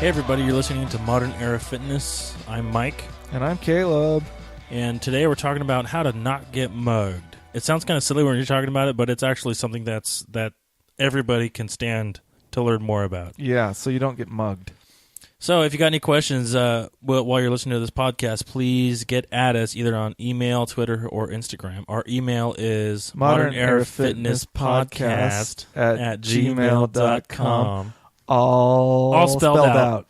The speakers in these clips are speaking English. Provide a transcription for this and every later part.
Hey everybody, you're listening to Modern Era Fitness. I'm Mike. And I'm Caleb. And today we're talking about how to not get mugged. It sounds kind of silly when you're talking about it, but it's actually something that everybody can stand to learn more about. Yeah, so you don't get mugged. So if you got any questions while you're listening to this podcast, please get at us either on email, Twitter, or Instagram. Our email is modernerafitnesspodcast at gmail.com. All spelled out.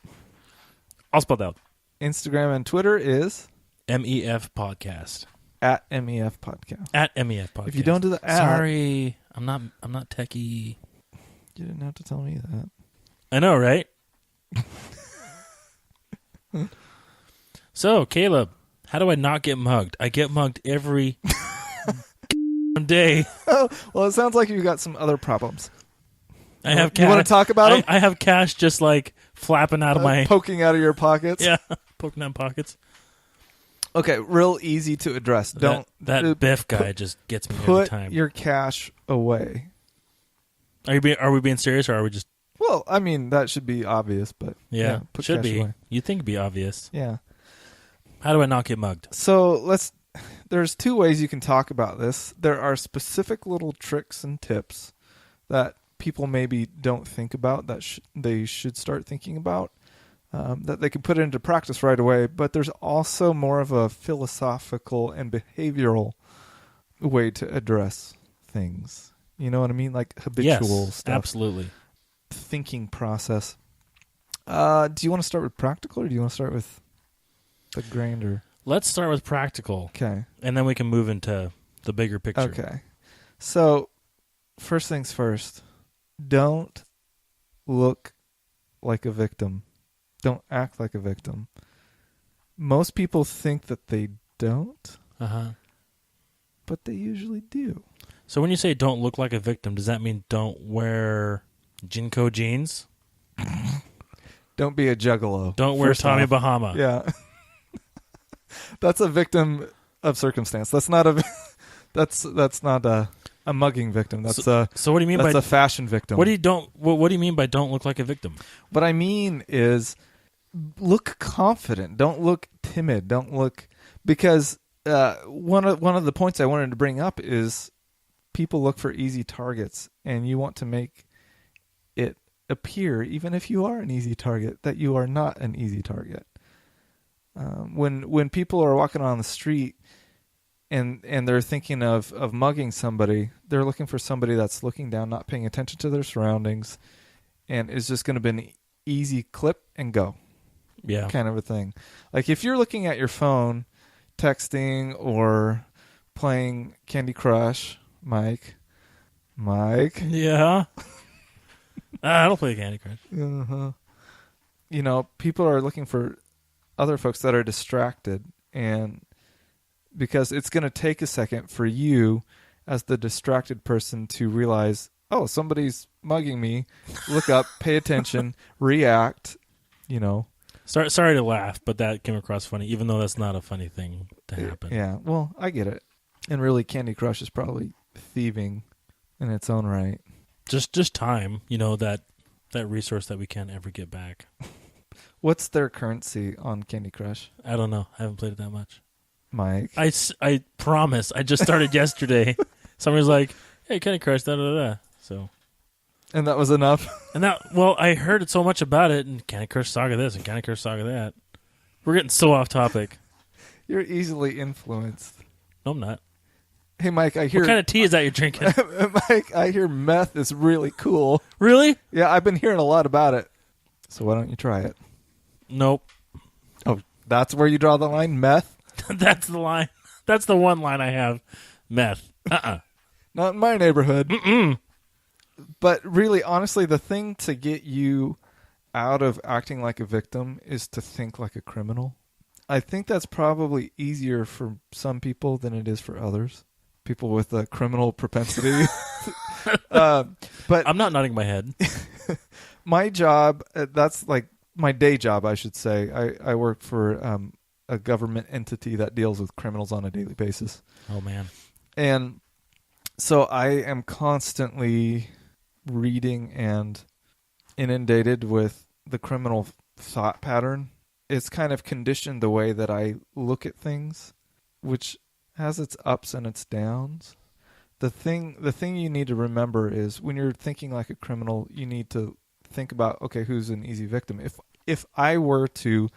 All spelled out. Instagram and Twitter is MEF Podcast. at MEF Podcast. At MEF Podcast. If you don't do the at, sorry, I'm not techie. You didn't have to tell me that. I know, right? So, Caleb, how do I not get mugged? I get mugged every day. Oh, well, it sounds like you got some other problems. I have cash. You want to talk about them? I have cash just like flapping out of my... Poking out of your pockets? Yeah, poking out pockets. Okay, real easy to address. That Biff guy just gets me every time. Put your cash away. Are we being serious, or are we just... Well, I mean, that should be obvious, but Yeah, put should cash be. away. You'd think it'd be obvious. Yeah. How do I not get mugged? So there's two ways you can talk about this. There are specific little tricks and tips that people maybe don't think about that they should start thinking about, that they can put into practice right away. But there's also more of a philosophical and behavioral way to address things. You know what I mean? Like habitual Yes, stuff. absolutely. Thinking process. Do you want to start with practical, or do you want to start with the grander? Let's start with practical, Okay. and then we can move into the bigger picture. Okay. So, first things first, don't look like a victim. Don't act like a victim. Most people think that they don't, but they usually do. So when you say don't look like a victim, does that mean don't wear Jinko jeans? Don't be a juggalo. Don't wear first Tommy off. Bahama. Yeah. That's a victim of circumstance. That's not a that's not a mugging victim. That's So what do you mean that's by a fashion victim. What do you mean by don't look like a victim? What I mean is look confident. Don't look timid. Don't look, because one of the points I wanted to bring up is people look for easy targets, and you want to make it appear, even if you are an easy target, that you are not an easy target. When people are walking on the street and they're thinking of mugging somebody, they're looking for somebody that's looking down, not paying attention to their surroundings, and is just going to be an easy clip and go. Yeah. Kind of a thing. Like if you're looking at your phone, texting or playing Candy Crush, Mike. Yeah. I don't play Candy Crush. Uh-huh. You know, people are looking for other folks that are distracted, and because it's going to take a second for you as the distracted person to realize, oh, somebody's mugging me, look up, pay attention, react, you know. Sorry to laugh, but that came across funny, even though that's not a funny thing to happen. Yeah, well, I get it. And really, Candy Crush is probably thieving in its own right. Just time, you know, that resource that we can't ever get back. What's their currency on Candy Crush? I don't know. I haven't played it that much. Mike? I promise. I just started yesterday. Somebody was like, hey, Candy Crush, da-da-da. So... And that was enough? And I heard so much about it, and Candy Crush Saga this and Candy Crush Saga that. We're getting so off topic. You're easily influenced. No, I'm not. Hey, Mike, I hear... What kind of tea is that you're drinking? Mike, I hear meth is really cool. Really? Yeah, I've been hearing a lot about it. So why don't you try it? Nope. Oh, that's where you draw the line? Meth? That's the line. That's the one line I have. Meth. Not in my neighborhood. Mm-mm. But really, honestly, the thing to get you out of acting like a victim is to think like a criminal. I think that's probably easier for some people than it is for others. People with a criminal propensity. But I'm not nodding my head. my job, that's like my day job, I should say. I work for a government entity that deals with criminals on a daily basis. Oh, man. And so I am constantly reading and inundated with the criminal thought pattern. It's kind of conditioned the way that I look at things, which has its ups and its downs. The thing you need to remember is when you're thinking like a criminal, you need to think about, okay, who's an easy victim? If I were to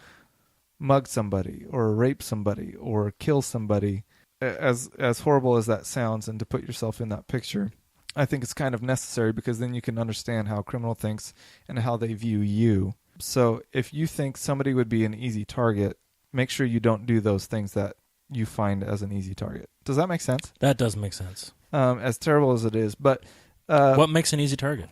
mug somebody or rape somebody or kill somebody, as horrible as that sounds, and to put yourself in that picture, I think it's kind of necessary, because then you can understand how a criminal thinks and how they view you. So if you think somebody would be an easy target, make sure you don't do those things that you find as an easy target. Does that make sense? That does make sense. As terrible as it is. But what makes an easy target?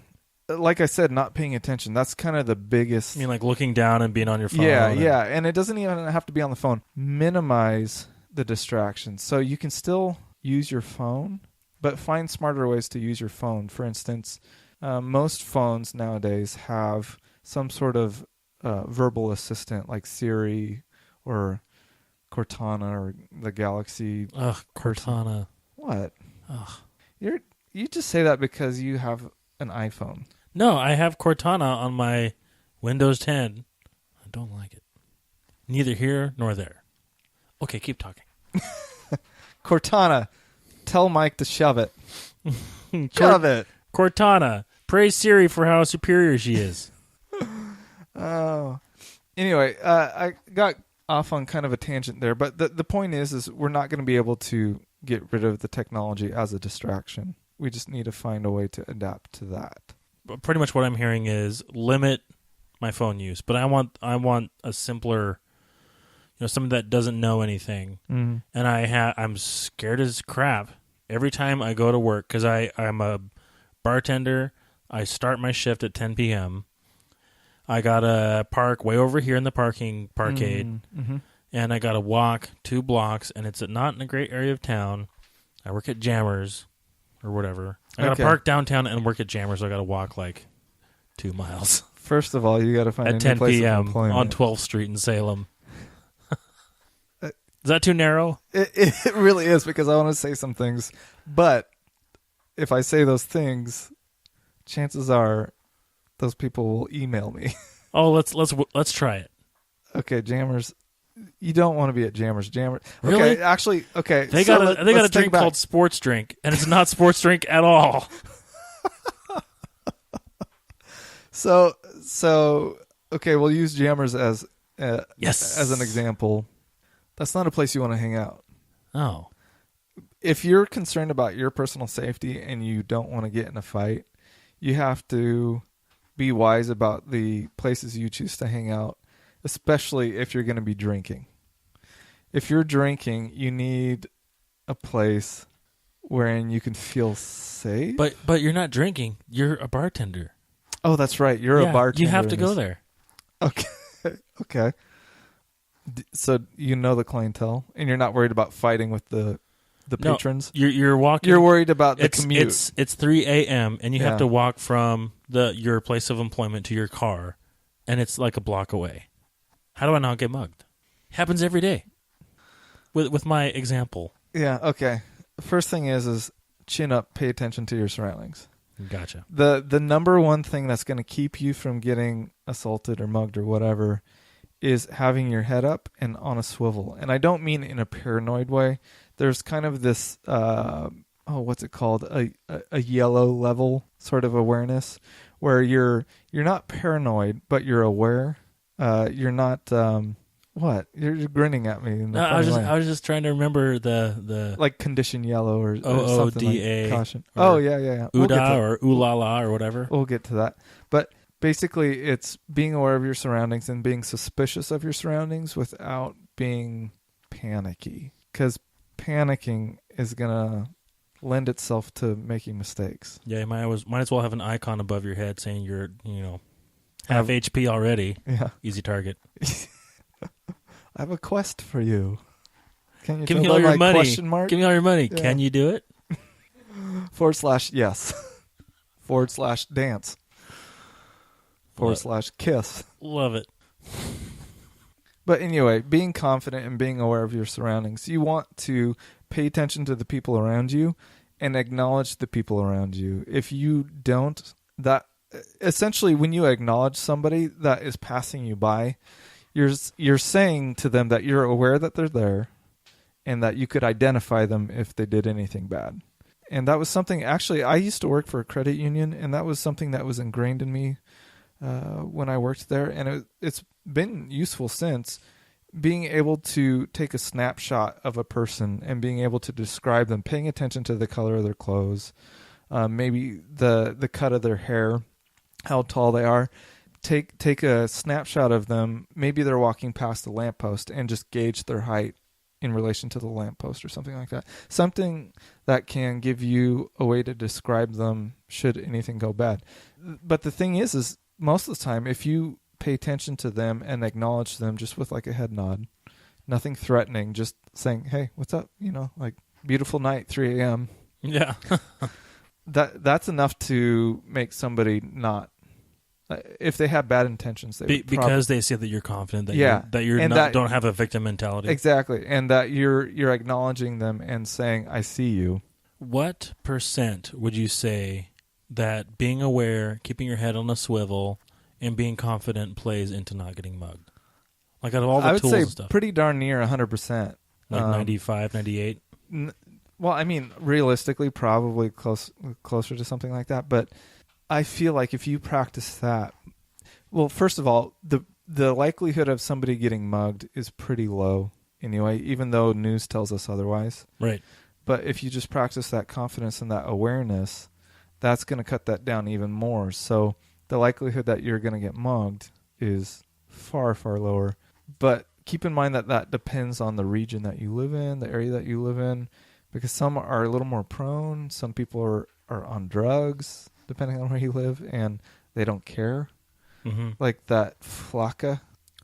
Like I said, not paying attention. That's kind of the biggest. I mean, like looking down and being on your phone. Yeah. And it doesn't even have to be on the phone. Minimize the distractions. So you can still use your phone, but find smarter ways to use your phone. For instance, most phones nowadays have some sort of verbal assistant like Siri or Cortana or the Galaxy. Ugh, Cortana. What? Ugh. You just say that because you have an iPhone. No, I have Cortana on my Windows 10. I don't like it. Neither here nor there. Okay, keep talking. Cortana, tell Mike to shove it. Shove it. Cortana, praise Siri for how superior she is. Oh. Anyway, I got off on kind of a tangent there, but the point is we're not going to be able to get rid of the technology as a distraction. We just need to find a way to adapt to that. But pretty much what I'm hearing is limit my phone use, but I want a simpler, something that doesn't know anything. Mm-hmm. And I'm scared as crap every time I go to work, because I'm a bartender. I start my shift at 10 p.m. I gotta park way over here in the parkade, Mm-hmm. and I gotta walk 2 blocks, and it's not in a great area of town. I work at Jammers or whatever. I gotta park downtown and work at Jammers. So I gotta walk like 2 miles. First of all, you got to find at a new 10 place of p.m. employment. on 12th Street in Salem. Is that too narrow? It really is, because I want to say some things, but if I say those things, chances are those people will email me. Oh, let's try it. Okay, Jammers. You don't want to be at Jammers. Really? Okay, actually, okay. They got a drink called Sports Drink, and it's not Sports Drink at all. So okay, we'll use Jammers as yes as an example. That's not a place you want to hang out. Oh. If you're concerned about your personal safety and you don't want to get in a fight, you have to be wise about the places you choose to hang out, especially if you're going to be drinking. If you're drinking, you need a place wherein you can feel safe. But you're not drinking. You're a bartender. Oh, that's right. You're a bartender. You have to go there. Okay. Okay. So you know the clientele, and you're not worried about fighting with the patrons? You're walking. You're worried about the commute. It's 3 a.m. and you have to walk from your place of employment to your car, and it's like a block away. How do I not get mugged? Happens every day. With my example. Yeah, okay. The first thing is chin up, pay attention to your surroundings. Gotcha. The number one thing that's going to keep you from getting assaulted or mugged or whatever is having your head up and on a swivel. And I don't mean in a paranoid way. There's kind of this, what's it called? A yellow level sort of awareness where you're not paranoid, but you're aware. You're not, what? You're grinning at me. In I was just trying to remember the like condition yellow or something OODA like caution. or Yeah. OODA or ooh la la or whatever. We'll get to that. But basically, it's being aware of your surroundings and being suspicious of your surroundings without being panicky. Because panicking is going to lend itself to making mistakes. Yeah, you might as well have an icon above your head saying you're, half HP already. Yeah. Easy target. I have a quest for you. Can you give me all your money? Question mark? Give me all your money. Yeah. Can you do it? /yes. /dance. /kiss. Love it. But anyway, being confident and being aware of your surroundings, you want to pay attention to the people around you and acknowledge the people around you. If you don't, that essentially, when you acknowledge somebody that is passing you by, you're saying to them that you're aware that they're there and that you could identify them if they did anything bad. And that was something, actually, I used to work for a credit union, and that was something that was ingrained in me when I worked there. And it's been useful since, being able to take a snapshot of a person and being able to describe them, paying attention to the color of their clothes, maybe the cut of their hair, how tall they are. Take a snapshot of them. Maybe they're walking past the lamppost and just gauge their height in relation to the lamppost or something like that. Something that can give you a way to describe them should anything go bad. But the thing is most of the time, if you pay attention to them and acknowledge them just with like a head nod, nothing threatening, just saying, hey, what's up? Like, beautiful night, 3 a.m. Yeah. That's enough to make somebody not, if they have bad intentions, they because they see that you're confident, that don't have a victim mentality. Exactly, and that you're acknowledging them and saying, "I see you." What % would you say that being aware, keeping your head on a swivel, and being confident plays into not getting mugged? Like, out of all the tools and stuff, pretty darn near 100%. Like 95, 98. Well, I mean, realistically, probably closer to something like that, but I feel like if you practice that, well, first of all, the likelihood of somebody getting mugged is pretty low anyway, even though news tells us otherwise. Right. But if you just practice that confidence and that awareness, that's going to cut that down even more. So the likelihood that you're going to get mugged is far, far lower. But keep in mind that depends on the region that you live in, the area that you live in, because some are a little more prone. Some people are on drugs, depending on where you live, and they don't care. Mm-hmm. Like that flakka.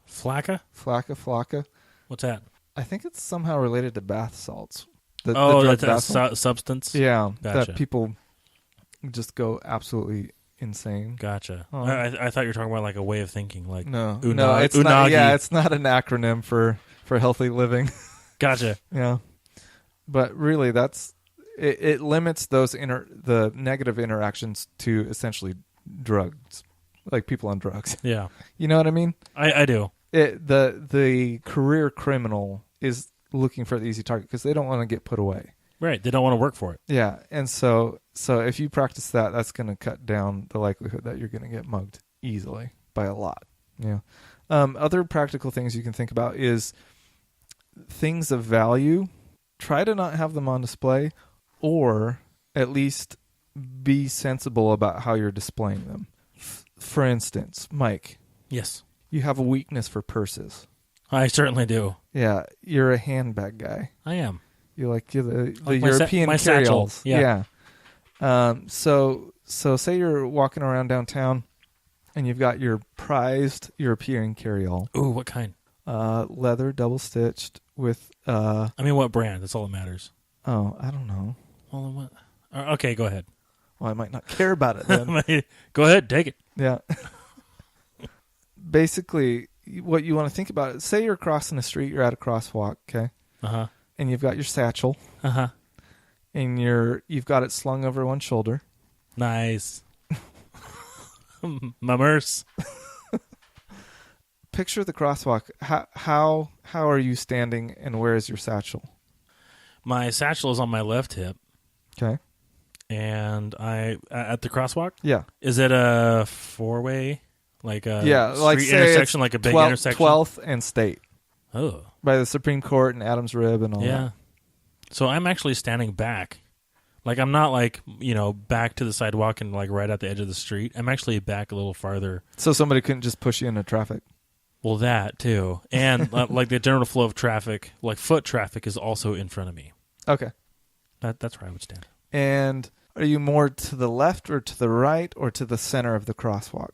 Flakka? Flakka. What's that? I think it's somehow related to bath salts. That's a substance? Yeah, gotcha. That people just go absolutely insane. Gotcha. I thought you were talking about like a way of thinking, like no, it's unagi. not. Yeah, it's not an acronym for healthy living. Gotcha. Yeah, but really, it limits the negative interactions to essentially drugs, like people on drugs. Yeah, you know what I mean. I do. The career criminal is looking for the easy target because they don't want to get put away. Right. They don't want to work for it. Yeah. And so if you practice that, that's going to cut down the likelihood that you're going to get mugged easily by a lot. Yeah. Other practical things you can think about is things of value. Try to not have them on display, or at least be sensible about how you're displaying them. For instance, Mike. Yes. You have a weakness for purses. I certainly do. Yeah. You're a handbag guy. I am. You're the like European my carry-alls. Yeah. So say you're walking around downtown and you've got your prized European carry-all. Ooh, what kind? Leather, double-stitched with... I mean, what brand? That's all that matters. Oh, I don't know. Well, what? Okay, go ahead. Well, I might not care about it then. Go ahead, take it. Yeah. Basically, what you want to think about, say you're crossing the street, you're at a crosswalk, okay? Uh-huh. And you've got your satchel. Uh-huh. And you've got it slung over one shoulder. Nice. My merce. Picture the crosswalk. How are you standing, and where is your satchel? My satchel is on my left hip. Okay. And at the crosswalk? Yeah. Is it a four-way? Like a street intersection, like a big intersection? 12th and State. Oh. By the Supreme Court and Adams Rib and all that. Yeah. So I'm actually standing back. Like, I'm not like, back to the sidewalk and like right at the edge of the street. I'm actually back a little farther. So somebody couldn't just push you into traffic? Well, that too. And like the general flow of traffic, like foot traffic is also in front of me. Okay. That's where I would stand. And are you more to the left or to the right or to the center of the crosswalk?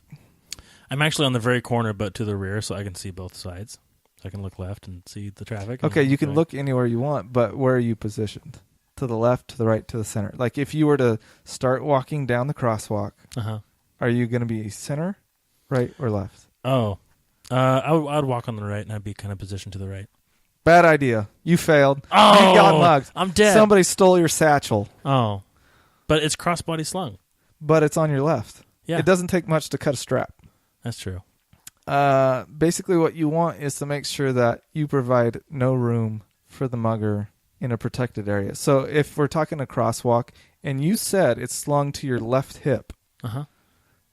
I'm actually on the very corner, but to the rear, so I can see both sides. So I can look left and see the traffic. Okay, you can look anywhere you want, but where are you positioned? To the left, to the right, to the center? Like if you were to start walking down the crosswalk, are you going to be center, right, or left? Oh, I would walk on the right, and I'd be kind of positioned to the right. Bad idea. You failed. Oh, you got mugged. I'm dead. Somebody stole your satchel. Oh, but it's crossbody slung. But it's on your left. Yeah, It doesn't take much to cut a strap. that's true. Basically what you want is to make sure that you provide no room for the mugger in a protected area. So if we're talking a crosswalk and you said it's slung to your left hip, Uh-huh.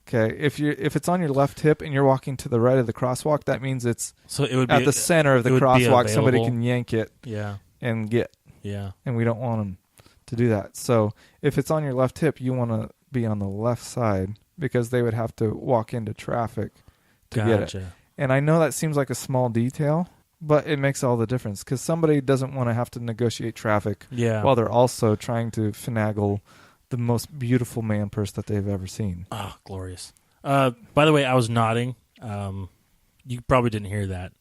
okay, if it's on your left hip and you're walking to the right of the crosswalk, that means it's So it would be at the center of the it would be crosswalk. Somebody available. can yank it Yeah. and get, Yeah. and we don't want them to do that. So if it's on your left hip, you want to be on the left side because they would have to walk into traffic to get it. Gotcha. And I know that seems like a small detail, but it makes all the difference because somebody doesn't want to have to negotiate traffic Yeah. while they're also trying to finagle the most beautiful man purse that they've ever seen. Oh, glorious. By the way, I was nodding. You probably didn't hear that.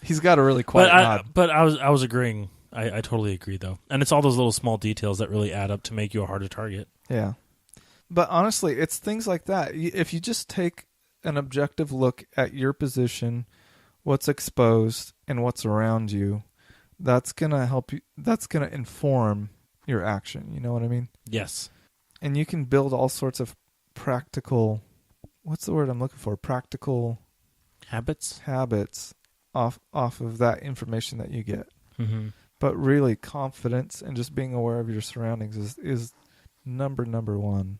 He's got a really quiet nod. But I was agreeing. I totally agree though. And it's all those little small details that really add up to make you a harder target. Yeah. But honestly, it's things like that. If you just take an objective look at your position, what's exposed, and what's around you, that's going to help you. That's going to inform your action. You know what I mean? Yes. And you can build all sorts of practical, what's the word I'm looking for? Practical Habits. habits off of that information that you get. Mm-hmm. But really, confidence and just being aware of your surroundings is number one.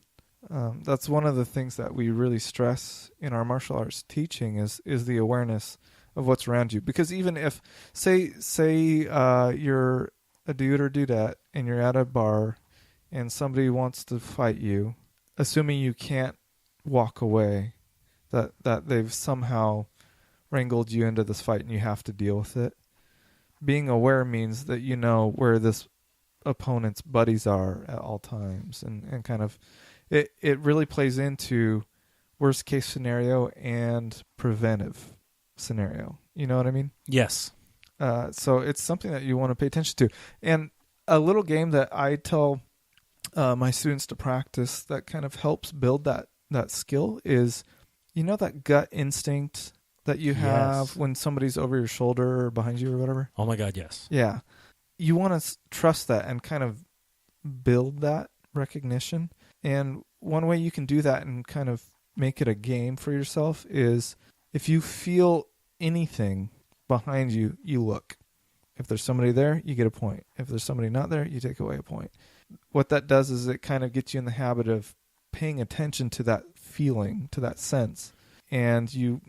That's one of the things that we really stress in our martial arts teaching is the awareness of what's around you. Because even if, say you're a dude or dudette and you're at a bar and somebody wants to fight you, assuming you can't walk away, that they've somehow wrangled you into this fight and you have to deal with it. Being aware means that you know where this opponent's buddies are at all times, and kind of it really plays into worst case scenario and preventive scenario. You know what I mean? Yes. So it's something that you want to pay attention to. And a little game that I tell my students to practice that kind of helps build that skill is, you know, that gut instinct that you have Yes. when somebody's over your shoulder or behind you or whatever. Oh my God, yes. Yeah. You want to trust that and kind of build that recognition. And one way you can do that and kind of make it a game for yourself is if you feel anything behind you, you look. If there's somebody there, you get a point. If there's somebody not there, you take away a point. What that does is it kind of gets you in the habit of paying attention to that feeling, to that sense, and you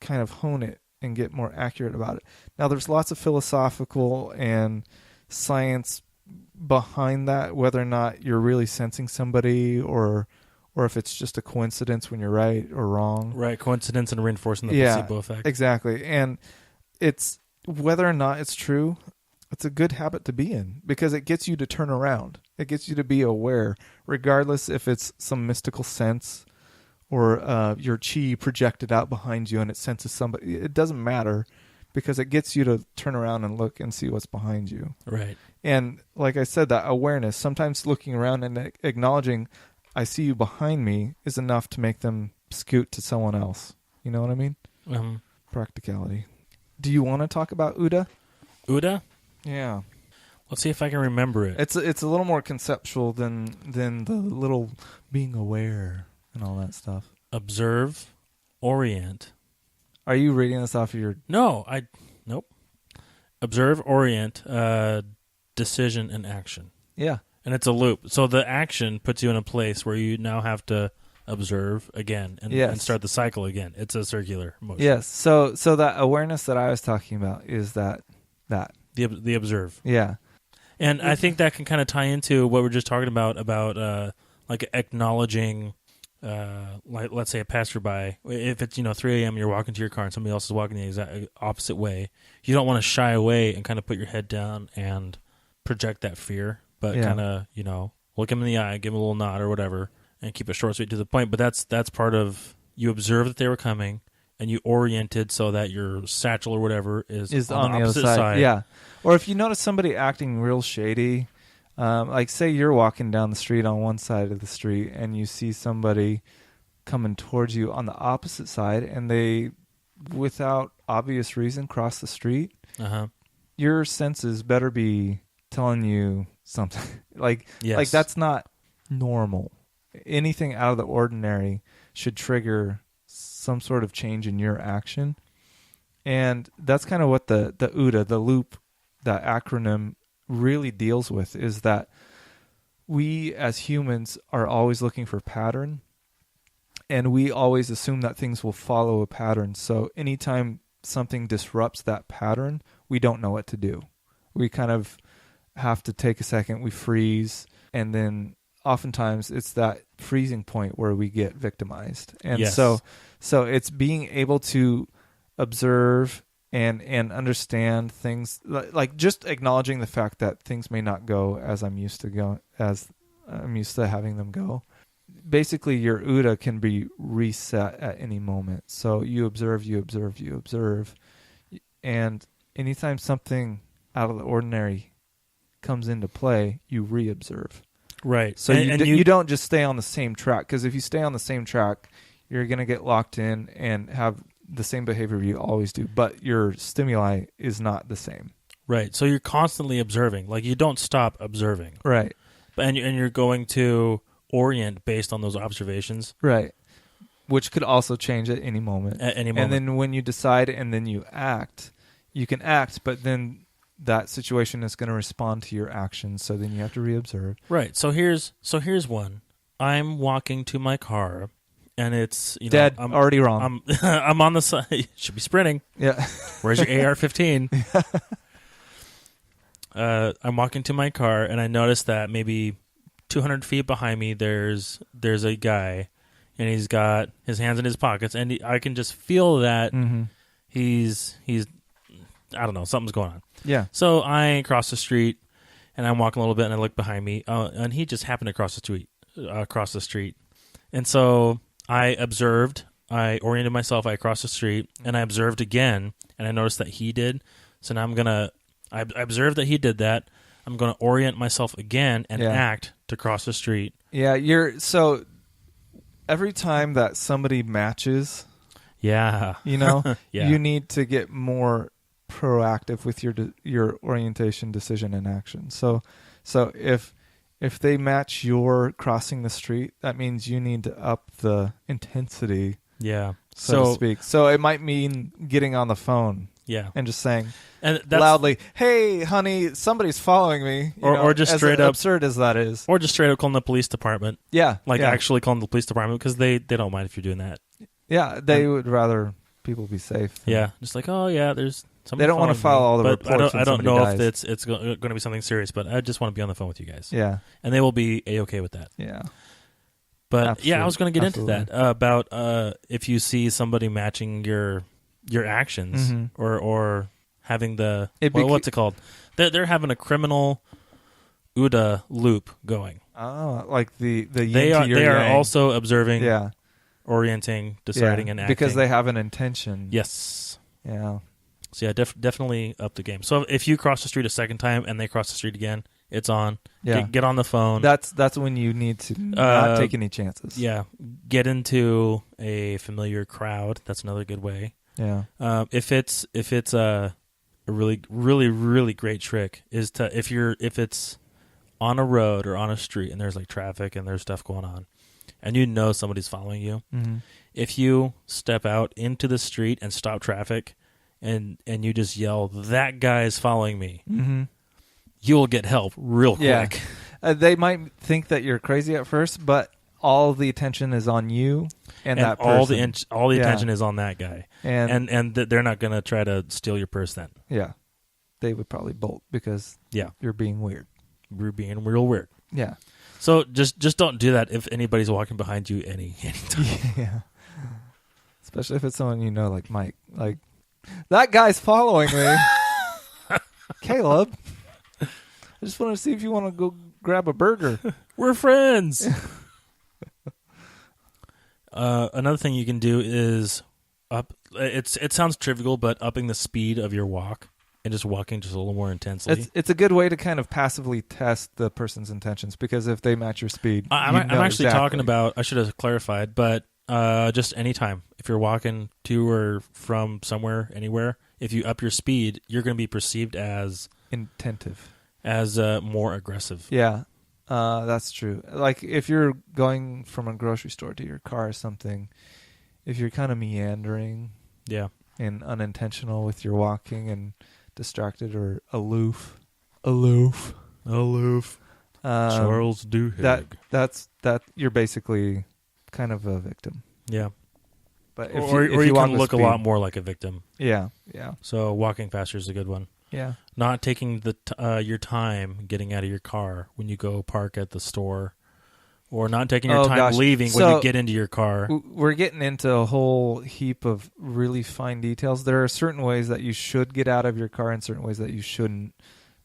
kind of hone it and get more accurate about it. Now, there's lots of philosophical and science behind that, whether or not you're really sensing somebody or if it's just a coincidence when you're right or wrong. Right. Coincidence and reinforcing the Yeah, placebo effect. Exactly. And it's whether or not it's true, it's a good habit to be in because it gets you to turn around. It gets you to be aware, regardless if it's some mystical sense or your chi projected out behind you and it senses somebody. It doesn't matter because it gets you to turn around and look and see what's behind you. Right. And like I said, that awareness, sometimes looking around and acknowledging, I see you behind me, is enough to make them scoot to someone else. You know what I mean? Practicality. Do you want to talk about Uda? Uda? Yeah. Let's see if I can remember it. It's a little more conceptual than the little being aware and all that stuff. Observe, orient. Are you reading this off of your... Nope. Observe, orient, decision, and action. Yeah. And it's a loop. So the action puts you in a place where you now have to observe again and start the cycle again. It's a circular motion. Yes. So that awareness that I was talking about is that. The observe. Yeah. And I think that can kind of tie into what we're just talking about like acknowledging, like let's say a passerby. If it's 3 a.m. you're walking to your car and somebody else is walking the exact opposite way, you don't want to shy away and kind of put your head down and project that fear, but kind of look him in the eye, give him a little nod or whatever, and keep it short, sweet, to the point. But that's part of, you observe that they were coming and you oriented so that your satchel or whatever is on the opposite other side. Yeah. Or if you notice somebody acting real shady, like say you're walking down the street on one side of the street and you see somebody coming towards you on the opposite side and they, without obvious reason, cross the street, your senses better be telling you something. Like that's not normal. anything out of the ordinary should trigger some sort of change in your action. And that's kind of what the OODA, the loop, that acronym really deals with, is that we as humans are always looking for pattern, and we always assume that things will follow a pattern. So anytime something disrupts that pattern, we don't know what to do. We kind of have to take a second, we freeze, and then oftentimes it's that freezing point where we get victimized. And Yes. so it's being able to observe and understand things, like just acknowledging the fact that things may not go as I'm used to having them go. Basically, your OODA can be reset at any moment. So you observe, and anytime something out of the ordinary comes into play, you re-observe. Right. So you don't just stay on the same track, because if you stay on the same track, you're going to get locked in and have the same behavior you always do, but your stimuli is not the same. Right. So you're constantly observing. Like, you don't stop observing. Right. And you're going to orient based on those observations. Right. Which could also change at any moment. At any moment. And then when you decide and then you act, you can act, but then that situation is going to respond to your actions, so then you have to reobserve. Right. So here's one. I'm walking to my car, and it's Dead. I'm Already wrong. I'm on the side. Should be sprinting. Yeah. Where's your AR-15? I'm walking to my car, and I notice that maybe 200 feet behind me, there's a guy, and he's got his hands in his pockets, and I can just feel that he's I don't know, something's going on. Yeah. So I cross the street, and I'm walking a little bit, and I look behind me, and he just happened to cross the street. And so I observed, I oriented myself, I crossed the street, and I observed again, and I noticed that he did. So now I observed that he did that. I'm going to orient myself again and act to cross the street. Yeah, so every time that somebody matches, Yeah. yeah. You need to get more proactive with your orientation, decision, and action. So if they match your crossing the street, that means you need to up the intensity, so to speak. So it might mean getting on the phone, and just saying loudly, "Hey, honey, somebody's following me," or just straight up, absurd as that is, or just straight up calling the police department. Actually calling the police department, because they don't mind if you're doing that. Yeah, they would rather people be safe. Just like, oh yeah, there's. They don't want to file all the reports. I don't know if it's going to be something serious, but I just want to be on the phone with you guys. Yeah, and they will be A-okay with that. Yeah, but absolutely. I was going to get into that about if you see somebody matching your actions or having what's it called? They're having a criminal OODA loop going. Oh, like the they are also observing, orienting, deciding, and acting because they have an intention. Yes. Yeah. So yeah, definitely up the game. So if you cross the street a second time and they cross the street again, it's on. Yeah. Get on the phone. That's when you need to not take any chances. Yeah. Get into a familiar crowd. That's another good way. Yeah. If it's a really, really, really great trick is to if it's on a road or on a street and there's like traffic and there's stuff going on, and you know somebody's following you, if you step out into the street and stop traffic, and you just yell, "That guy is following me," you'll get help real quick. They might think that you're crazy at first, but all the attention is on you and that person. all the attention is on that guy, and they're not going to try to steal your purse then. Yeah, they would probably bolt because you're being weird. You're being real weird. Yeah. So just don't do that if anybody's walking behind you anytime. Yeah. Especially if it's someone you know, like Mike. Like, that guy's following me. Caleb, I just want to see if you want to go grab a burger. We're friends. Another thing you can do is it sounds trivial, but upping the speed of your walk and just walking just a little more intensely. It's a good way to kind of passively test the person's intentions, because if they match your speed, I'm actually talking about, I should have clarified, but just anytime. If you're walking to or from somewhere, anywhere, if you up your speed, you're going to be perceived as intentive, as more aggressive. Yeah. That's true. Like if you're going from a grocery store to your car or something, if you're kind of meandering Yeah. and unintentional with your walking and distracted or aloof, Aloof. um, Duhigg. that you're basically kind of a victim. Yeah. But Or if you walk can with look a speed- lot more like a victim. Yeah. So walking faster is a good one. Yeah. Not taking your time getting out of your car when you go park at the store, or not taking your Oh, time gosh. leaving when So- you get into your car. We're getting into a whole heap of really fine details. There are certain ways that you should get out of your car and certain ways that you shouldn't.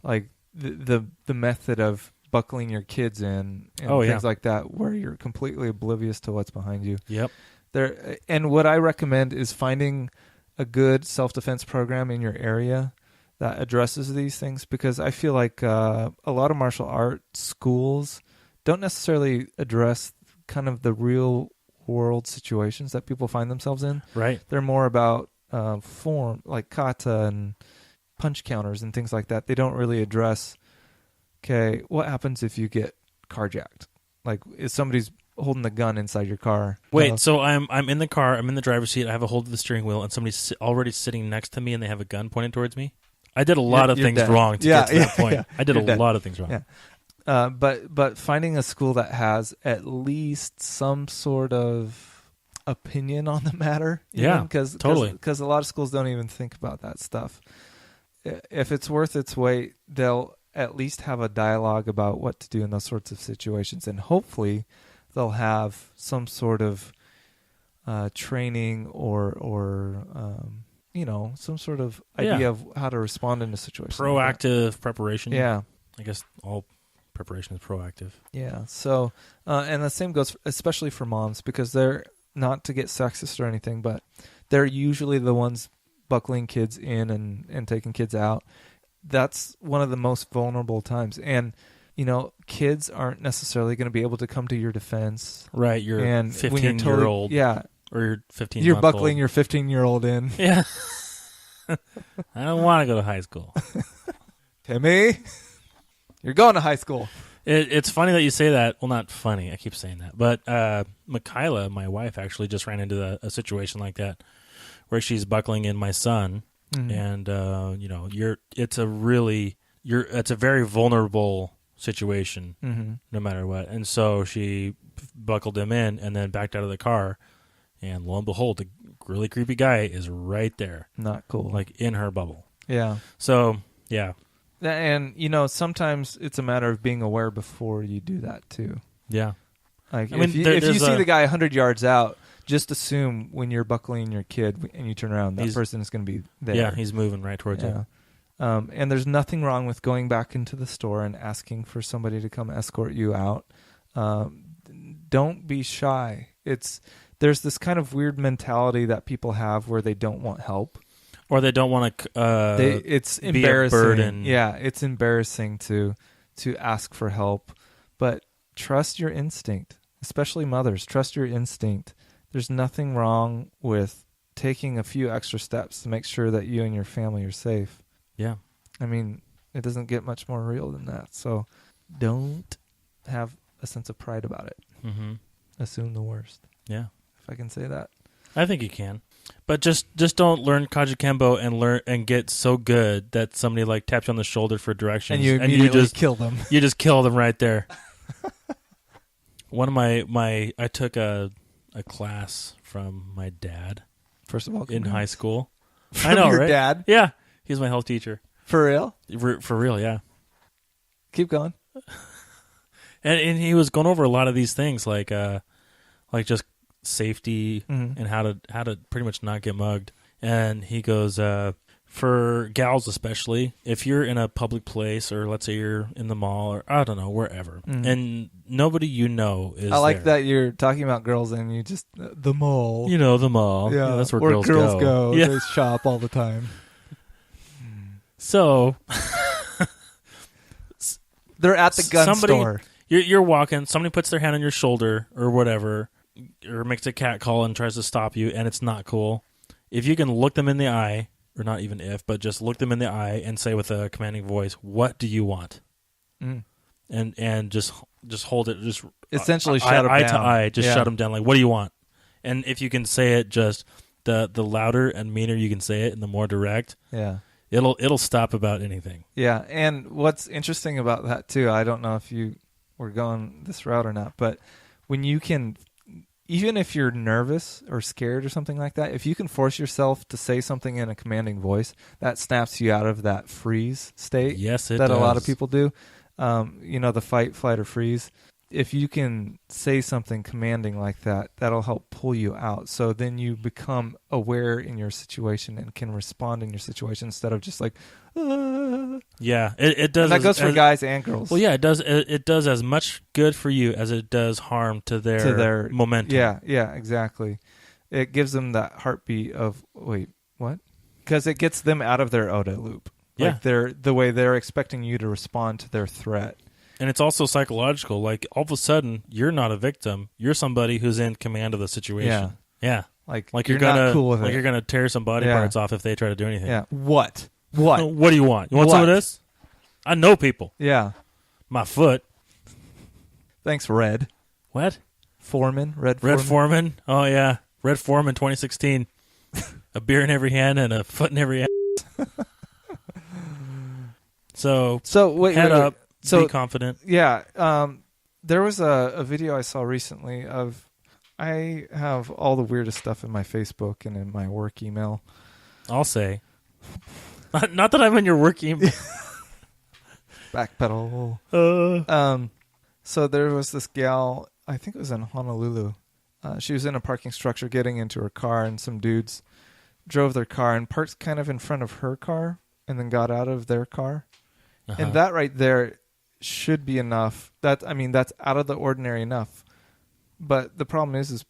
Like the method of buckling your kids in and Oh, yeah. things like that, where you're completely oblivious to what's behind you. Yep. There, and what I recommend is finding a good self-defense program in your area that addresses these things, because I feel like a lot of martial arts schools don't necessarily address kind of the real world situations that people find themselves in. Right. They're more about form, like kata and punch counters and things like that. They don't really address, okay, what happens if you get carjacked? Like if somebody's holding the gun inside your car. Wait, so I'm in the car, I'm in the driver's seat, I have a hold of the steering wheel, and somebody's already sitting next to me and they have a gun pointed towards me? I did a lot of You're things dead. wrong to Yeah, get to that yeah, point. yeah. I did You're a dead. lot of things wrong. Yeah. But finding a school that has at least some sort of opinion on the matter. Yeah, totally. Because a lot of schools don't even think about that stuff. If it's worth its weight, they'll at least have a dialogue about what to do in those sorts of situations, and hopefully they'll have some sort of training or some sort of idea of how to respond in a situation. like that. Proactive preparation. Yeah. I guess all preparation is proactive. Yeah. So, and the same goes especially for moms, because they're, not to get sexist or anything, but they're usually the ones buckling kids in and taking kids out. That's one of the most vulnerable times. And, kids aren't necessarily going to be able to come to your defense. Right. You're And when you're 15-year-old. Yeah. Or you're 15 You're month buckling old. your 15-year-old in. Yeah. I don't want to go to high school. Timmy, you're going to high school. It's funny that you say that. Well, not funny. I keep saying that. But Michaela, my wife, actually just ran into a situation like that where she's buckling in my son. Mhm. And, it's a very vulnerable situation Mm-hmm. no matter what. And so she buckled him in and then backed out of the car. And lo and behold, the really creepy guy is right there, Not cool. like in her bubble. Yeah. So, yeah. And, sometimes it's a matter of being aware before you do that, too. Yeah. Like, I mean, if you there's see a- the guy 100 yards out, just assume when you're buckling your kid and you turn around, that person is going to be there. Yeah, he's moving right towards you. And there's nothing wrong with going back into the store and asking for somebody to come escort you out. Don't be shy. There's this kind of weird mentality that people have where they don't want help. Or they don't want to It's be a embarrassing. burden. Yeah, it's embarrassing to ask for help. But trust your instinct, especially mothers. Trust your instinct. There's nothing wrong with taking a few extra steps to make sure that you and your family are safe. Yeah. I mean, it doesn't get much more real than that. So don't have a sense of pride about it. Mm-hmm. Assume the worst, Yeah. if I can say that. I think you can. But just don't learn Kajukenbo and get so good that somebody like taps you on the shoulder for directions. And you immediately kill them. You just kill them right there. One of I took a class from my dad First of all, in high school. From I know, your right? dad? Yeah. He's my health teacher. For real? For real, yeah. Keep going. And he was going over a lot of these things like just safety Mhm. and how to pretty much not get mugged. And he goes, for gals especially, if you're in a public place or let's say you're in the mall or I don't know, wherever, Mhm. and nobody you know is I like there. that you're talking about girls and you just the mall. You know, the mall. Yeah, That's where girls go. Yeah. Yeah. They shop all the time. So They're at the gun Somebody- store. you're walking, somebody puts their hand on your shoulder or whatever, or makes a cat call and tries to stop you, and it's not cool. If you can look them in the eye, or not even if, but just look them in the eye and say with a commanding voice, "What do you want?" Mm. and just just hold it, just Essentially shut them eye down. to eye, just Yeah. shut them down. Like, what do you want? And if you can say it, just the louder and meaner you can say it, and the more direct, Yeah. it'll stop about anything. Yeah, and what's interesting about that too, I don't know if you were going this route or not, but when you can, even if you're nervous or scared or something like that, if you can force yourself to say something in a commanding voice, that snaps you out of that freeze state Yes, it that does. a lot of people do. The fight, flight, or freeze. If you can say something commanding like that, that'll help pull you out. So then you become aware in your situation and can respond in your situation instead of just like, "Ah." Yeah, it does. And that goes for guys and girls. Well, yeah, it does. It does as much good for you as it does harm to their momentum. Yeah, exactly. It gives them that heartbeat of, wait, what? Because it gets them out of their ODA loop. Yeah. Like the way they're expecting you to respond to their threat. And it's also psychological. Like, all of a sudden, you're not a victim. You're somebody who's in command of the situation. Yeah. Like You're gonna, not cool with like it. you're gonna tear some body parts off if they try to do anything. Yeah. What? What do you want? You want some of What? this? I know people. Yeah. My foot. Thanks, Red What? Foreman. Red Foreman. Oh yeah, Red Foreman 2016. A beer in every hand and a foot in every hand. So wait, head up. So be confident. yeah, there was a video I saw recently of, I have all the weirdest stuff in my Facebook and in my work email. I'll say. Not that I'm in your work email. Backpedal. So there was this gal, I think it was in Honolulu. She was in a parking structure getting into her car, and some dudes drove their car and parked kind of in front of her car and then got out of their car. Uh-huh. And that right there should be enough. That's out of the ordinary enough. But the problem is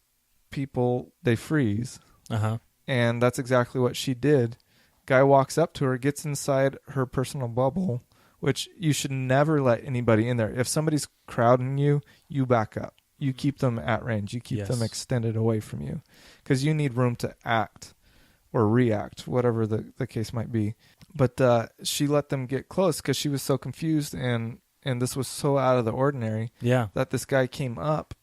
people, they freeze. Uh-huh. And that's exactly what she did. Guy walks up to her, gets inside her personal bubble, which you should never let anybody in there. If somebody's crowding you, you back up. You keep them at range. You keep them extended away from you, because you need room to act or react, whatever the case might be. But she let them get close because she was so confused, and this was so out of the ordinary. Yeah. That this guy came up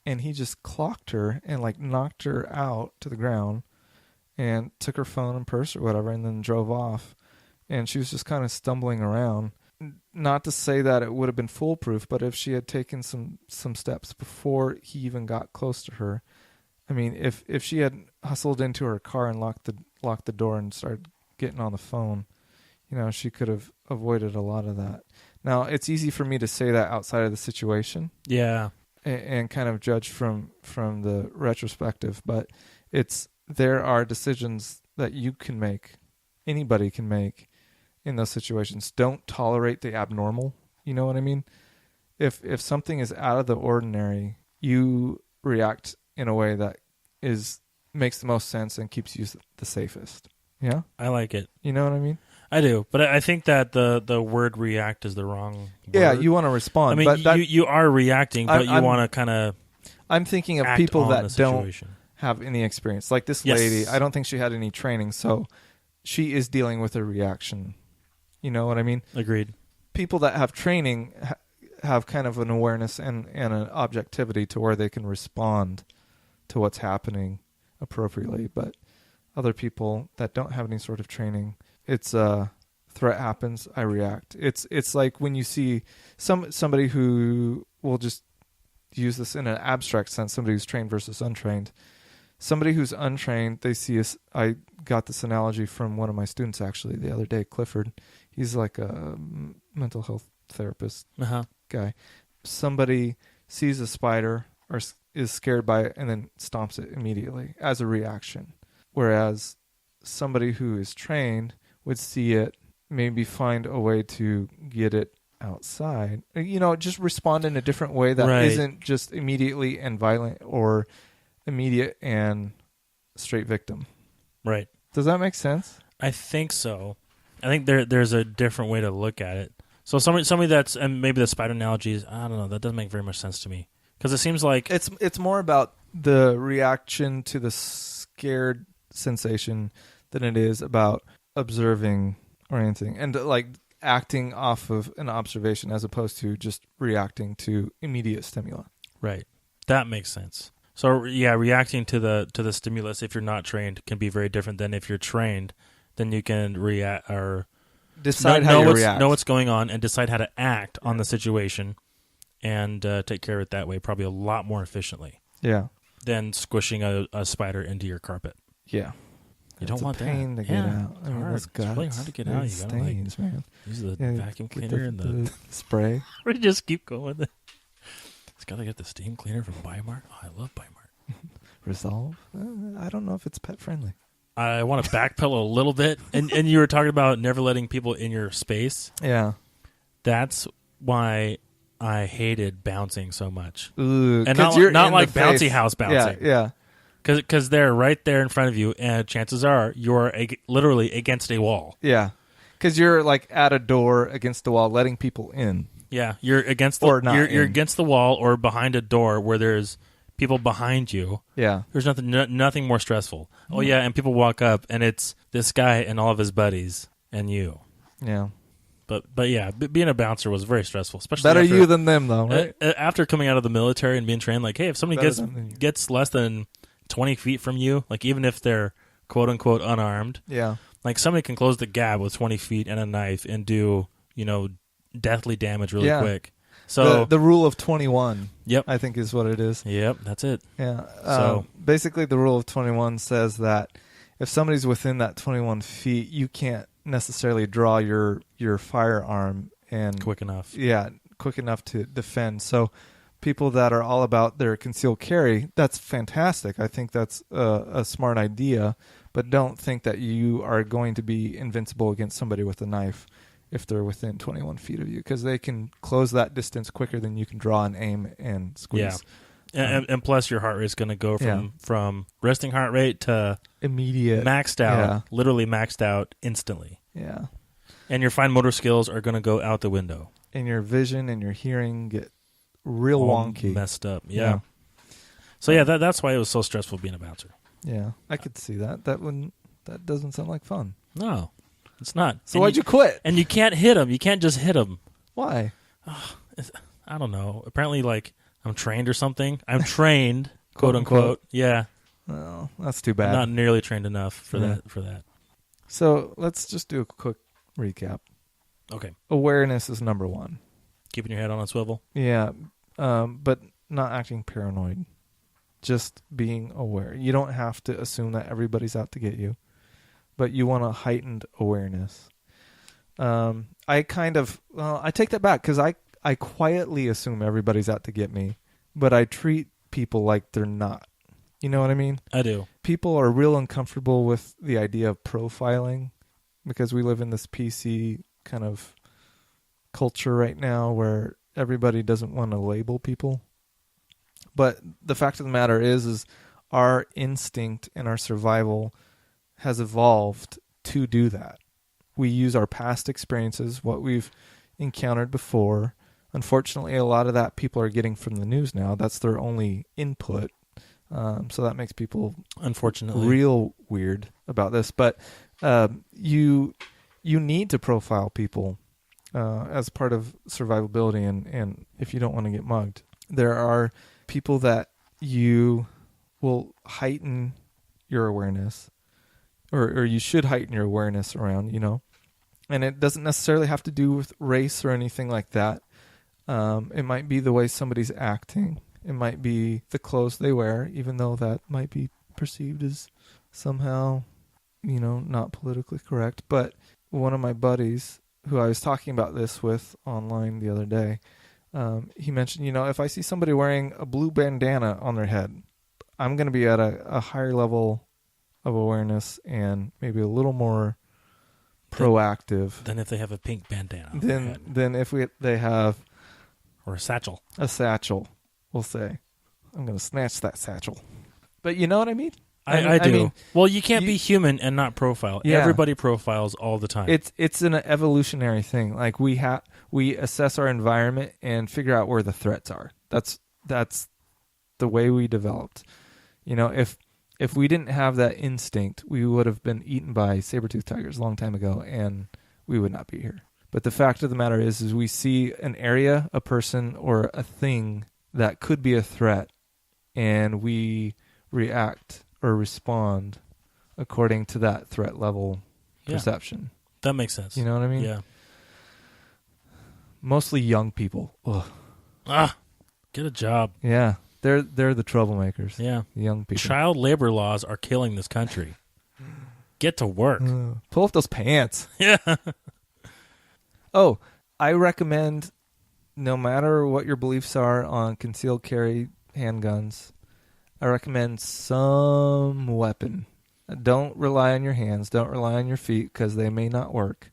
and he just clocked her and like knocked her out to the ground and took her phone and purse or whatever, and then drove off. And she was just kind of stumbling around. Not to say that it would have been foolproof, but if she had taken some steps before he even got close to her, I mean, if she had hustled into her car and locked the door and started getting on the phone, she could have avoided a lot of that. Now, it's easy for me to say that outside of the situation. Yeah. And kind of judge from the retrospective, but there are decisions that you can make, anybody can make in those situations. Don't tolerate the abnormal. You know what I mean? If something is out of the ordinary, you react in a way that makes the most sense and keeps you the safest. Yeah? I like it. You know what I mean? I do, but I think that the word react is the wrong word. Yeah, you want to respond. I mean, but you are reacting, but you want to kind of I'm thinking of act people on that the don't situation. have any experience. Like this Yes. lady, I don't think she had any training, so she is dealing with a reaction. You know what I mean? Agreed. People that have training have kind of an awareness and an objectivity to where they can respond to what's happening appropriately. But other people that don't have any sort of training, it's a threat happens, I react. It's like when you see somebody who will just use this in an abstract sense, somebody who's trained versus untrained. Somebody who's untrained, they see us. I got this analogy from one of my students actually the other day, Clifford. He's like a mental health therapist guy. Somebody sees a spider or is scared by it and then stomps it immediately as a reaction. Whereas somebody who is trained would see it, maybe find a way to get it outside. Just respond in a different way that isn't just immediately and violent or immediate and straight victim. Right. Does that make sense? I think so. I think there's a different way to look at it. So somebody that's, and maybe the spider analogy is, I don't know, that doesn't make very much sense to me, because it seems like it's more about the reaction to the scared sensation than it is about observing or anything. And like acting off of an observation as opposed to just reacting to immediate stimuli. Right. That makes sense. So yeah, reacting to the stimulus if you're not trained can be very different than if you're trained. Then you can react or Decide how you react. Know what's going on and decide how to act on the situation and take care of it that way, probably a lot more efficiently Yeah. than squishing a spider into your carpet. Yeah. You don't want a pain that. to get out. It's hard. It's really hard to get out. You gotta stains, man. use the Yeah, vacuum get cleaner and the spray. we just keep going. It's gotta get the steam cleaner from Bimart. Oh, I love Bimart. Resolve. I don't know if it's pet friendly. I want to backpedal a little bit, and you were talking about never letting people in your space. Yeah. That's why I hated bouncing so much, Ooh, and not like bouncy house bouncing. Yeah. Because they're right there in front of you, and chances are you're literally against a wall. Yeah. Because you're like at a door against the wall, letting people in. Yeah, you're against the Or not you're in. against the wall or behind a door where there's people behind you. Yeah. There's nothing more stressful. Oh yeah, and people walk up and it's this guy and all of his buddies and you. Yeah. But yeah, being a bouncer was very stressful, especially Better after, you than them, though, right? After coming out of the military and being trained. Like, hey, if somebody Better than you. gets less than 20 feet from you, like even if they're quote unquote unarmed, Yeah. like somebody can close the gap with 20 feet and a knife and do deathly damage really quick. So the rule of 21, yep, I think is what it is. Yep, that's it. Yeah. So basically, the rule of 21 says that if somebody's within that 21 feet, you can't necessarily draw your firearm and quick enough. Yeah, quick enough to defend. So people that are all about their concealed carry, that's fantastic. I think that's a smart idea, but don't think that you are going to be invincible against somebody with a knife if they're within 21 feet of you, because they can close that distance quicker than you can draw and aim and squeeze. Yeah. And plus your heart rate's going to go from resting heart rate to immediate maxed out, literally maxed out instantly. Yeah. And your fine motor skills are going to go out the window. And your vision and your hearing get real all wonky. Messed up. Yeah. So yeah, that's why it was so stressful being a bouncer. Yeah. I could see that. That doesn't sound like fun. No. It's not. So why'd you quit? And you can't hit them. You can't just hit them. Why? I don't know. Apparently, like, I'm trained or something. I'm trained, quote unquote. Yeah. Oh, that's too bad. I'm not nearly trained enough for that. So let's just do a quick recap. Okay. Awareness is number one. Keeping your head on a swivel. Yeah, but not acting paranoid. Just being aware. You don't have to assume that everybody's out to get you, but you want a heightened awareness. I take that back because I quietly assume everybody's out to get me, but I treat people like they're not. You know what I mean? I do. People are real uncomfortable with the idea of profiling because we live in this PC kind of culture right now where everybody doesn't want to label people. But the fact of the matter is our instinct and our survival has evolved to do that. We use our past experiences, what we've encountered before. Unfortunately, a lot of that people are getting from the news now. That's their only input. So that makes people unfortunately real weird about this. But you need to profile people as part of survivability and if you don't want to get mugged. There are people that you will heighten your awareness or you should heighten your awareness around, and it doesn't necessarily have to do with race or anything like that. It might be the way somebody's acting. It might be the clothes they wear, even though that might be perceived as somehow, not politically correct. But one of my buddies who I was talking about this with online the other day, he mentioned, if I see somebody wearing a blue bandana on their head, I'm going to be at a higher level of awareness and maybe a little more proactive than if they have a pink bandana. Than if they have or a satchel. A satchel, we'll say. I'm going to snatch that satchel. But you know what I mean? I do. I mean, well, you can't be human and not profile. Yeah. Everybody profiles all the time. It's an evolutionary thing. Like we assess our environment and figure out where the threats are. That's the way we developed. If we didn't have that instinct, we would have been eaten by saber-toothed tigers a long time ago, and we would not be here. But the fact of the matter is we see an area, a person, or a thing that could be a threat, and we react or respond according to that threat level perception. That makes sense. You know what I mean? Yeah. Mostly young people. Ugh. Get a job. Yeah. They're the troublemakers. Yeah. The young people. Child labor laws are killing this country. Get to work. Pull up those pants. Yeah. Oh, I recommend, no matter what your beliefs are on concealed carry handguns, I recommend some weapon. Don't rely on your hands. Don't rely on your feet because they may not work.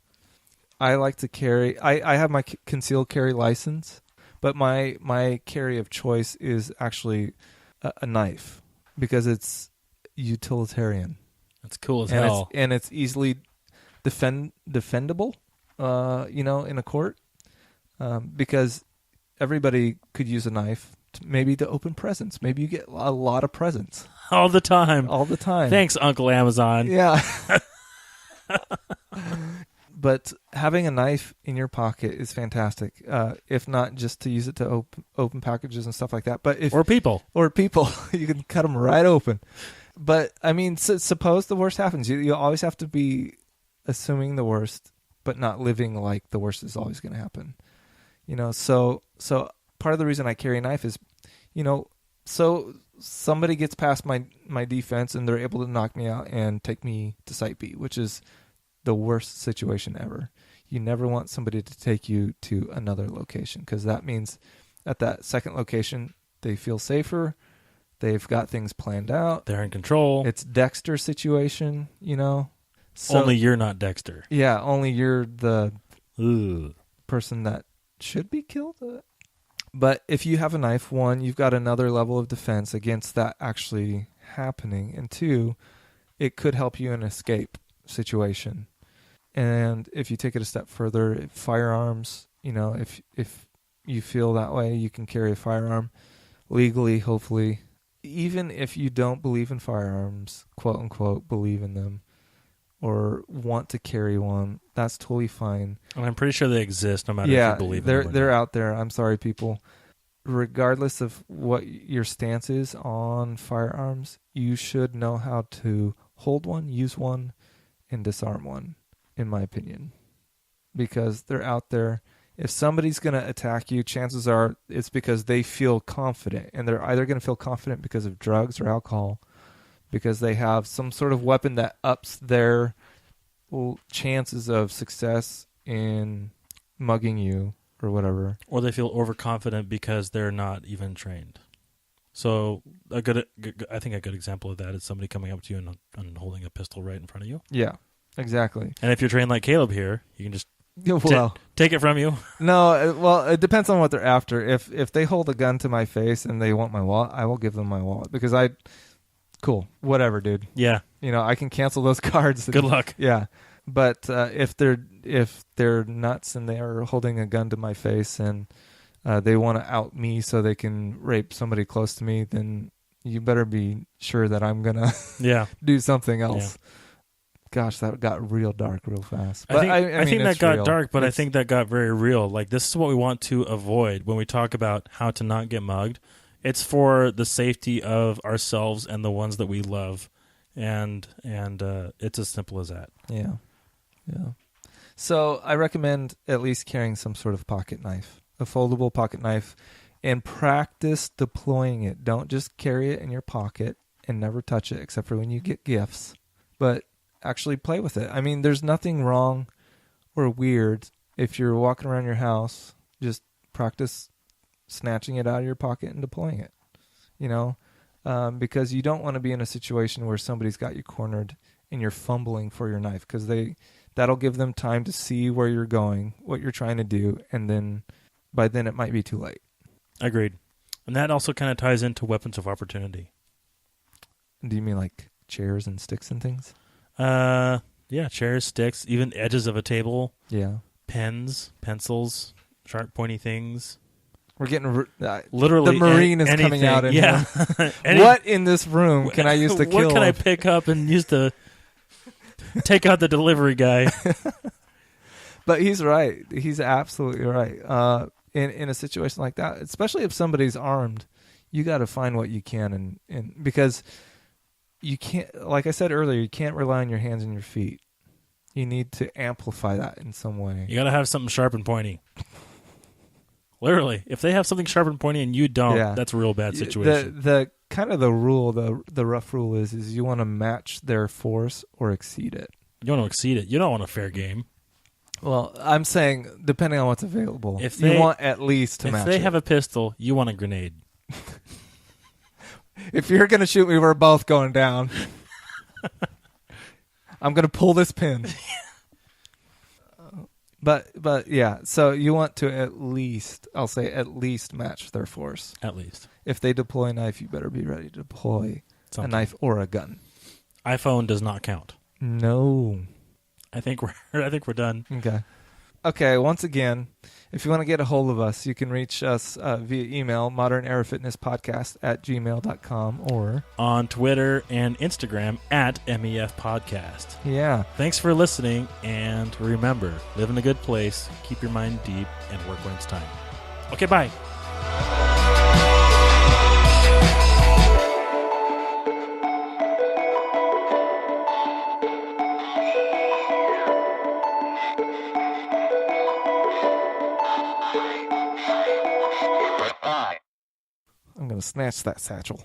I like to carry... I have my concealed carry license, but my carry of choice is actually a knife because it's utilitarian. That's cool as hell. And it's easily defendable, in a court, because everybody could use a knife maybe to open presents. Maybe you get a lot of presents. All the time. All the time. Thanks, Uncle Amazon. Yeah. But having a knife in your pocket is fantastic. If not just to use it to open packages and stuff like that, but or people, you can cut them right open. But I mean, suppose the worst happens. You always have to be assuming the worst, but not living like the worst is always going to happen. So part of the reason I carry a knife is, so somebody gets past my defense and they're able to knock me out and take me to Site B, which is the worst situation ever. You never want somebody to take you to another location because that means at that second location they feel safer. They've got things planned out. They're in control. It's Dexter situation, So, only you're not Dexter. Yeah, only you're the person that should be killed. But if you have a knife, one, you've got another level of defense against that actually happening. And two, it could help you in an escape situation. And if you take it a step further, firearms, if you feel that way, you can carry a firearm legally, hopefully. Even if you don't believe in firearms, quote unquote, believe in them, or want to carry one, that's totally fine. And I'm pretty sure they exist no matter if you believe in them. They're out there. I'm sorry, people. Regardless of what your stance is on firearms, you should know how to hold one, use one, and disarm one, in my opinion. Because they're out there. If somebody's going to attack you, chances are it's because they feel confident. And they're either going to feel confident because of drugs or alcohol, because they have some sort of weapon that ups their chances of success in mugging you or whatever. Or they feel overconfident because they're not even trained. So I think a good example of that is somebody coming up to you and holding a pistol right in front of you. Yeah, exactly. And if you're trained like Caleb here, you can just take it from you. No, well, it depends on what they're after. If they hold a gun to my face and they want my wallet, I will give them my wallet because cool, whatever, dude. Yeah. I can cancel those cards. Good luck. Yeah. But if they're nuts and they're holding a gun to my face and they want to out me so they can rape somebody close to me, then you better be sure that I'm going to do something else. Yeah. Gosh, that got real dark real fast. But I think that got real. dark, but I think that got very real. Like, this is what we want to avoid when we talk about how to not get mugged. It's for the safety of ourselves and the ones that we love. And it's as simple as that. Yeah. Yeah. So I recommend at least carrying some sort of pocket knife, a foldable pocket knife, and practice deploying it. Don't just carry it in your pocket and never touch it except for when you get gifts, but actually play with it. I mean, there's nothing wrong or weird if you're walking around your house, just practice snatching it out of your pocket and deploying it, because you don't want to be in a situation where somebody's got you cornered and you're fumbling for your knife because that'll give them time to see where you're going, what you're trying to do, and then by then it might be too late. Agreed. And that also kind of ties into weapons of opportunity. Do you mean like chairs and sticks and things? Yeah, chairs, sticks, even edges of a table. Yeah. Pens, pencils, sharp, pointy things. We're getting literally the Marine is anything. Coming out. Yeah. What in this room can I use to kill? What can I pick up and use to take out the delivery guy? But he's right. He's absolutely right. In a situation like that, especially if somebody's armed, you got to find what you can, and because you can't, like I said earlier, you can't rely on your hands and your feet. You need to amplify that in some way. You got to have something sharp and pointy. Literally, if they have something sharp and pointy and you don't, that's a real bad situation. The kind of the rule, the rough rule is you want to match their force or exceed it. You want to exceed it. You don't want a fair game. Well, I'm saying depending on what's available, if you want at least to match it. If they have a pistol, you want a grenade. If you're going to shoot me, we're both going down. I'm going to pull this pin. But yeah, so you want to at least, I'll say at least match their force. At least. If they deploy a knife, you better be ready to deploy a knife or a gun. iPhone does not count. No. I think we're done. Okay, once again, if you want to get a hold of us, you can reach us via email, modernairfitnesspodcast@gmail.com, or on Twitter and Instagram @MEF Podcast. Yeah. Thanks for listening, and remember, live in a good place, keep your mind deep, and work when it's time. Okay, bye. I'm going to snatch that satchel.